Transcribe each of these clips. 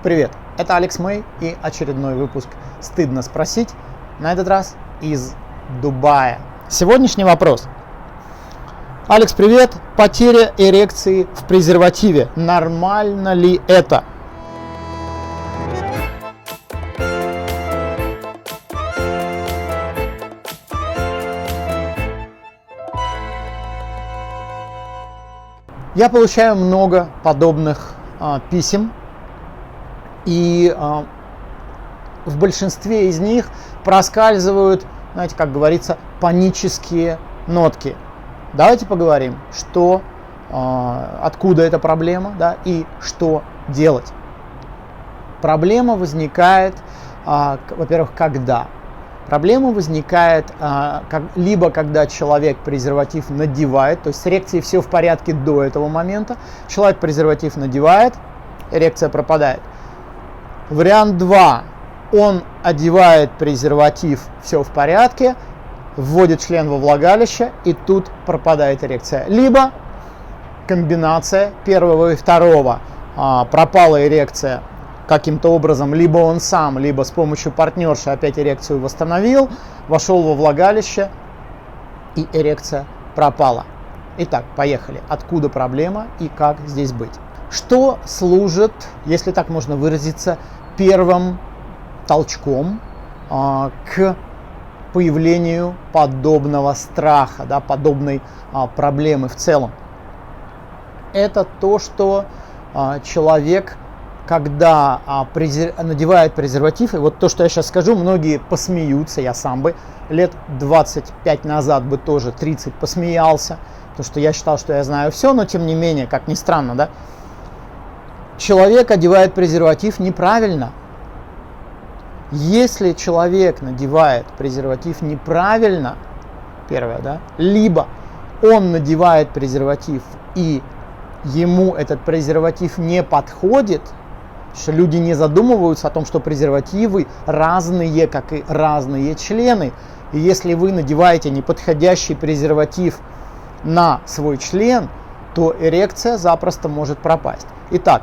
Привет, это Алекс Мэй и очередной выпуск «Стыдно спросить», на этот раз из Дубая. Сегодняшний вопрос. Алекс, привет. Потеря эрекции в презервативе. Нормально ли это? Я получаю много подобных писем. И в большинстве из них проскальзывают, знаете, как говорится, панические нотки. Давайте поговорим, откуда эта проблема, да, и что делать. Проблема возникает, во-первых, когда? Проблема возникает либо когда человек презерватив надевает, то есть с эрекцией все в порядке до этого момента, человек презерватив надевает, эрекция пропадает. Вариант 2. Он одевает презерватив, все в порядке, вводит член во влагалище, и тут пропадает эрекция. Либо комбинация первого и второго. Пропала эрекция каким-то образом, либо он сам, либо с помощью партнерши опять эрекцию восстановил, вошел во влагалище, и эрекция пропала. Итак, поехали. Откуда проблема и как здесь быть? Что служит, если так можно выразиться, первым толчком к появлению подобного страха, да, подобной проблемы в целом? Это то, что человек, когда надевает презерватив, и вот то, что я сейчас скажу, многие посмеются, я сам бы лет 25 назад бы тоже 30 посмеялся, потому что я считал, что я знаю все, но тем не менее, как ни странно, да, человек одевает презерватив неправильно. Если человек надевает презерватив неправильно, первое, да, либо он надевает презерватив и ему этот презерватив не подходит, что люди не задумываются о том, что презервативы разные, как и разные члены. И если вы надеваете неподходящий презерватив на свой член, то эрекция запросто может пропасть. Итак,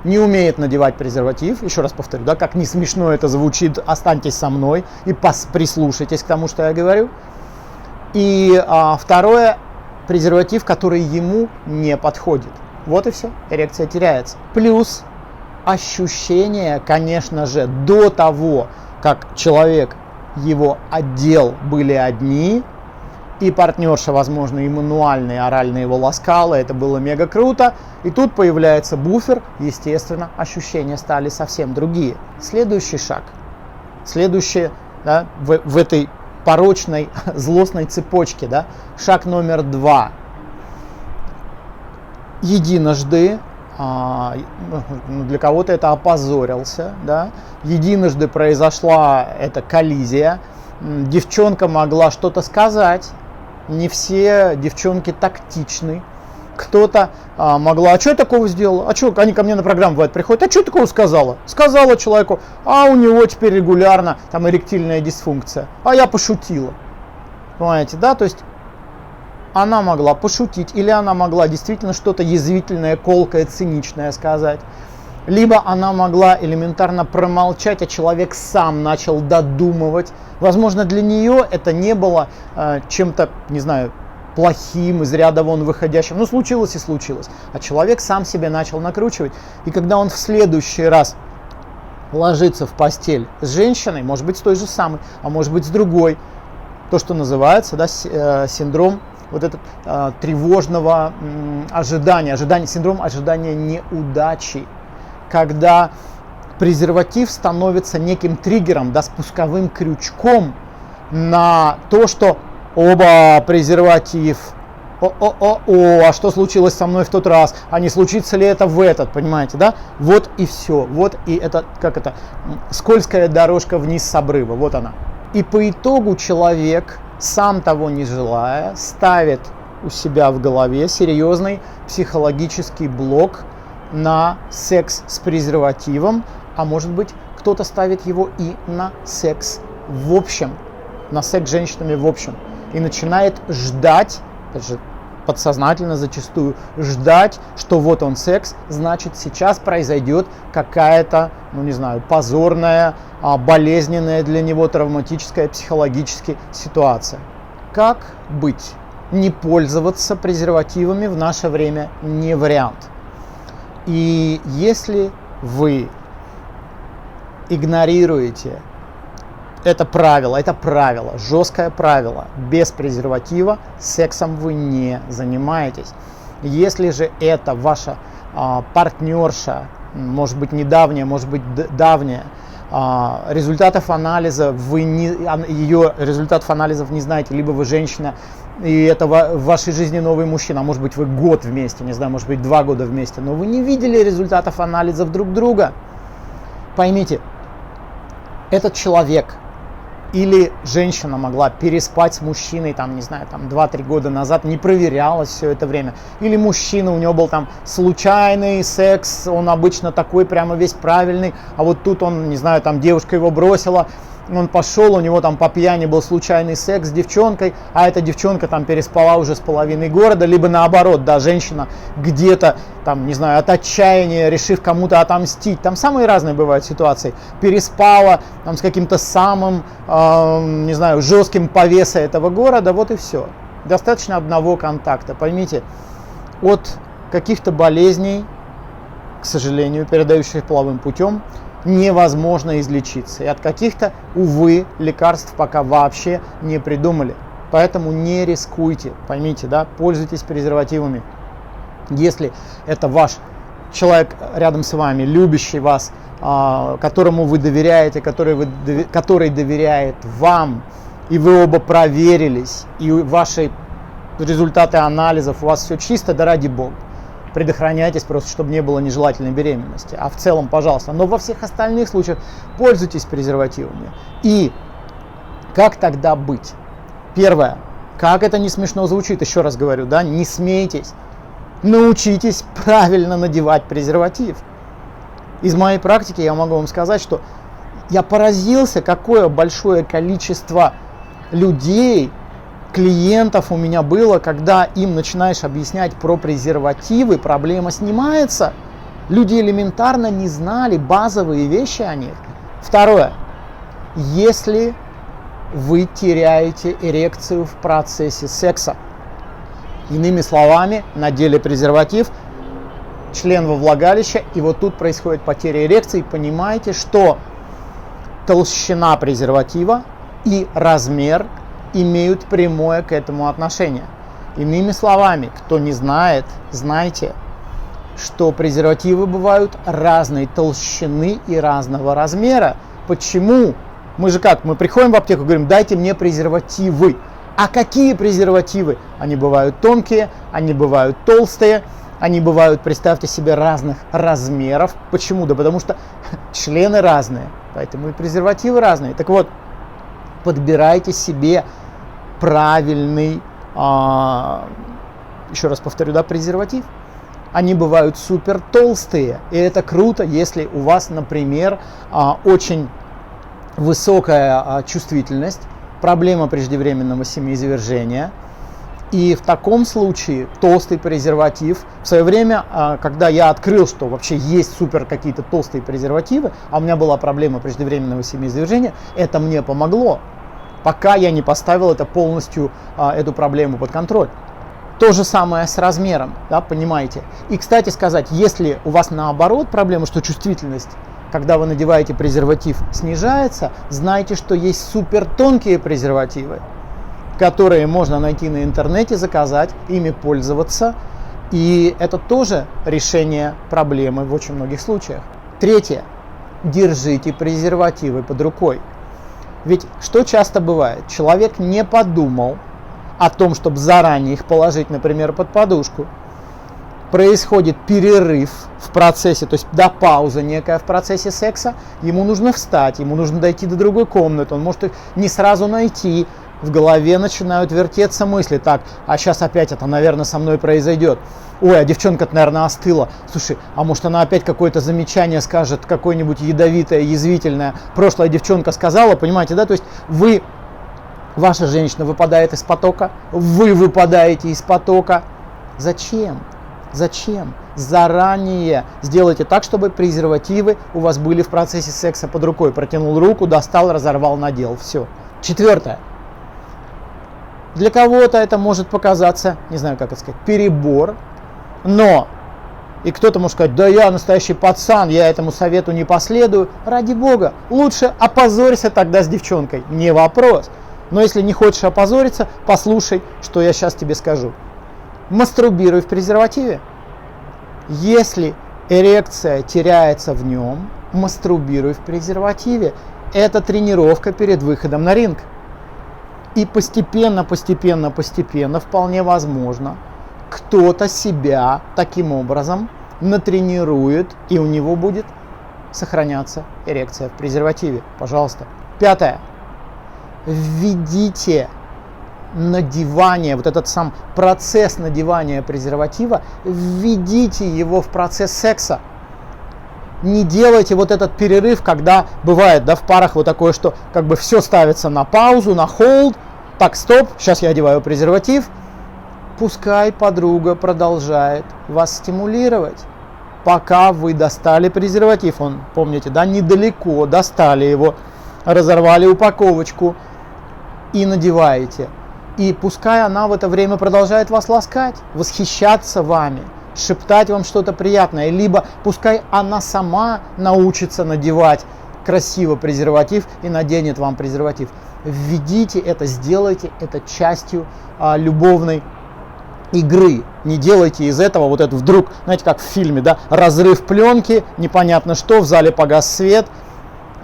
не умеет надевать презерватив, еще раз повторю, да, как не смешно это звучит, останьтесь со мной и прислушайтесь к тому, что я говорю. И второе, презерватив, который ему не подходит. Вот и все, эрекция теряется. Плюс ощущения, конечно же, до того, как человек его одел, были одни, и партнерша, возможно, и мануально, и орально его ласкала, это было мега круто. И тут появляется буфер, естественно, ощущения стали совсем другие. Следующий шаг, да, в этой порочной, злостной цепочке, да, шаг номер 2. Единожды, для кого-то это опозорился, да, единожды произошла эта коллизия, девчонка могла что-то сказать. Не все девчонки тактичны. Кто-то могла, а что я такого сделала? А что, они ко мне на программу бывает приходят, а что я такого сказала? Сказала человеку, а у него теперь регулярно там эректильная дисфункция. А я пошутила. Понимаете, да? То есть она могла пошутить, или она могла действительно что-то язвительное, колкое, циничное сказать. Либо она могла элементарно промолчать, а человек сам начал додумывать. Возможно, для нее это не было чем-то, не знаю, плохим, из ряда вон выходящим. Ну, случилось и случилось. А человек сам себе начал накручивать. И когда он в следующий раз ложится в постель с женщиной, может быть, с той же самой, а может быть, с другой, то, что называется, да, синдром вот этот тревожного ожидания, синдром ожидания неудачи. Когда презерватив становится неким триггером, да, спусковым крючком на то, что оба, презерватив, а что случилось со мной в тот раз, а не случится ли это в этот, понимаете, да? Вот и все, вот и это, скользкая дорожка вниз с обрыва, вот она. И по итогу человек, сам того не желая, ставит у себя в голове серьезный психологический блок на секс с презервативом, а может быть, кто-то ставит его и на секс в общем, на секс с женщинами в общем, и начинает ждать, это же подсознательно зачастую ждать, что вот он секс, значит сейчас произойдет какая-то, ну не знаю, позорная, болезненная для него, травматическая, психологическая ситуация. Как быть? Не пользоваться презервативами в наше время не вариант. И если вы игнорируете это правило, жесткое правило, без презерватива сексом вы не занимаетесь. Если же это ваша партнерша, может быть недавняя, может быть давняя, результатов анализа ее результатов анализов не знаете, либо вы женщина, и это в вашей жизни новый мужчина, может быть вы год вместе, не знаю, может быть 2 года вместе, но вы не видели результатов анализов друг друга. Поймите, этот человек или женщина могла переспать с мужчиной, там, не знаю, там 2-3 года назад, не проверялась все это время. Или мужчина, у него был там случайный секс, он обычно такой прямо весь правильный, а вот тут он, не знаю, там девушка его бросила, он пошел, у него там по пьяни был случайный секс с девчонкой, а эта девчонка там переспала уже с половиной города, либо наоборот, да, женщина где-то там, не знаю, от отчаяния, решив кому-то отомстить, там самые разные бывают ситуации, переспала там с каким-то самым, не знаю, жестким повеса этого города, вот и все. Достаточно одного контакта, поймите, от каких-то болезней, к сожалению, передающих половым путем, невозможно излечиться. И от каких-то, увы, лекарств пока вообще не придумали. Поэтому не рискуйте, поймите, да, пользуйтесь презервативами. Если это ваш человек рядом с вами, любящий вас, которому вы доверяете, который доверяет вам, и вы оба проверились, и ваши результаты анализов, у вас все чисто, да ради Бога. Предохраняйтесь просто, чтобы не было нежелательной беременности. А в целом, пожалуйста. Но во всех остальных случаях пользуйтесь презервативами. И как тогда быть? Первое. Как это не смешно звучит, еще раз говорю, да, не смейтесь. Научитесь правильно надевать презерватив. Из моей практики я могу вам сказать, что я поразился, какое большое количество людей, клиентов у меня было, когда им начинаешь объяснять про презервативы, проблема снимается. Люди элементарно не знали базовые вещи о них. Второе. Если вы теряете эрекцию в процессе секса, иными словами, надели презерватив, член во влагалище, и вот тут происходит потеря эрекции, понимаете, что толщина презерватива и размер имеют прямое к этому отношение. Иными словами, кто не знает, знайте, что презервативы бывают разной толщины и разного размера. Почему? Мы же как? Мы приходим в аптеку и говорим, дайте мне презервативы. А какие презервативы? Они бывают тонкие, они бывают толстые, они бывают, представьте себе, разных размеров. Почему? Да потому что члены разные, поэтому и презервативы разные. Так вот, подбирайте себе правильный, еще раз повторю, да, презерватив. Они бывают супер толстые, и это круто, если у вас, например, очень высокая чувствительность, проблема преждевременного семяизвержения. И в таком случае толстый презерватив, в свое время, когда я открыл, что вообще есть супер какие-то толстые презервативы, а у меня была проблема преждевременного семяизвержения, это мне помогло, пока я не поставил это полностью, эту проблему под контроль. То же самое с размером, да, понимаете. И, кстати сказать, если у вас наоборот проблема, что чувствительность, когда вы надеваете презерватив, снижается, знайте, что есть супер тонкие презервативы, которые можно найти на интернете, заказать, ими пользоваться. И это тоже решение проблемы в очень многих случаях. Третье. Держите презервативы под рукой. Ведь что часто бывает? Человек не подумал о том, чтобы заранее их положить, например, под подушку. Происходит перерыв в процессе, то есть пауза некая в процессе секса. Ему нужно встать, ему нужно дойти до другой комнаты, он может их не сразу найти. В голове начинают вертеться мысли. Так, а сейчас опять это, наверное, со мной произойдет. Ой, а девчонка-то, наверное, остыла. Слушай, а может она опять какое-то замечание скажет, какое-нибудь ядовитое, язвительное. Прошлая девчонка сказала, понимаете, да? То есть ваша женщина выпадает из потока, вы выпадаете из потока. Зачем? Зачем? Заранее сделайте так, чтобы презервативы у вас были в процессе секса под рукой. Протянул руку, достал, разорвал, надел. Все. Четвертое. Для кого-то это может показаться, не знаю, как это сказать, перебор, но, и кто-то может сказать, да я настоящий пацан, я этому совету не последую. Ради бога, лучше опозорься тогда с девчонкой, не вопрос. Но если не хочешь опозориться, послушай, что я сейчас тебе скажу. Мастурбируй в презервативе. Если эрекция теряется в нем, мастурбируй в презервативе. Это тренировка перед выходом на ринг. И постепенно, вполне возможно, кто-то себя таким образом натренирует, и у него будет сохраняться эрекция в презервативе. Пожалуйста. Пятое. Введите надевание, вот этот сам процесс надевания презерватива, введите его в процесс секса. Не делайте вот этот перерыв, когда бывает, да, в парах вот такое, что как бы все ставится на паузу, на холд. Так, стоп, сейчас я одеваю презерватив. Пускай подруга продолжает вас стимулировать, пока вы достали презерватив. Он, помните, да, недалеко достали его, разорвали упаковочку и надеваете. И пускай она в это время продолжает вас ласкать, восхищаться вами, шептать вам что-то приятное. Либо пускай она сама научится надевать красиво презерватив и наденет вам презерватив. Введите это, сделайте это частью любовной игры. Не делайте из этого вот это вдруг, знаете, как в фильме, да, разрыв пленки, непонятно что, в зале погас свет,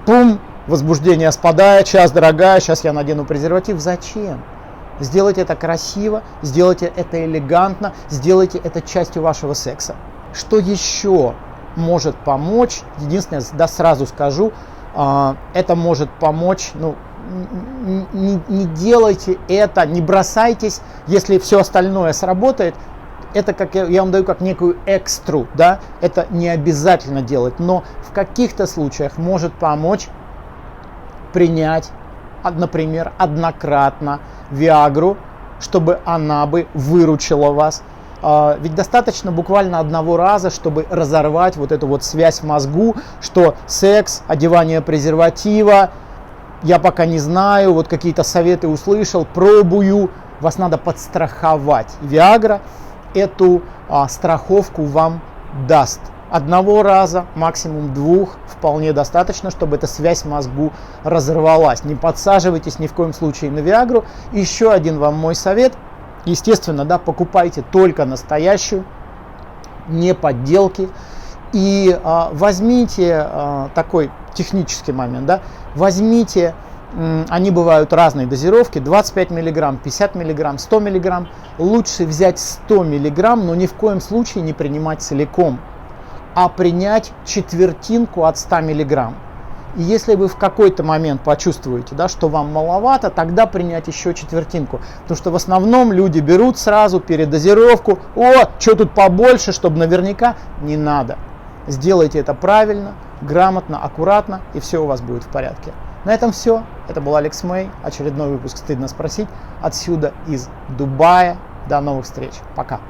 пум, возбуждение спадает, сейчас, дорогая, сейчас я надену презерватив. Зачем? Сделайте это красиво, сделайте это элегантно, сделайте это частью вашего секса. Что еще может помочь? Единственное, да, сразу скажу, это может помочь, ну, не делайте это, не бросайтесь, если все остальное сработает. Это, как я вам даю, как некую экстру, да, это не обязательно делать, но в каких-то случаях может помочь принять, например, однократно Виагру, чтобы она бы выручила вас. Ведь достаточно буквально одного раза, чтобы разорвать вот эту вот связь в мозгу, что секс, одевание презерватива, я пока не знаю, вот какие-то советы услышал, пробую. Вас надо подстраховать. Виагра эту страховку вам даст. Одного раза, максимум двух, вполне достаточно, чтобы эта связь в мозгу разорвалась. Не подсаживайтесь ни в коем случае на Виагру. Еще один вам мой совет. Естественно, да, покупайте только настоящую, не подделки. И возьмите такой технический момент, да, возьмите, они бывают разной дозировки, 25 мг, 50 мг, 100 мг. Лучше взять 100 мг, но ни в коем случае не принимать целиком, а принять четвертинку от 100 мг. И если вы в какой-то момент почувствуете, да, что вам маловато, тогда принять еще четвертинку. Потому что в основном люди берут сразу передозировку. О, что тут побольше, чтобы наверняка. Не надо. Сделайте это правильно, грамотно, аккуратно, и все у вас будет в порядке. На этом все. Это был Алекс Мэй. Очередной выпуск «Стыдно спросить» отсюда из Дубая. До новых встреч. Пока.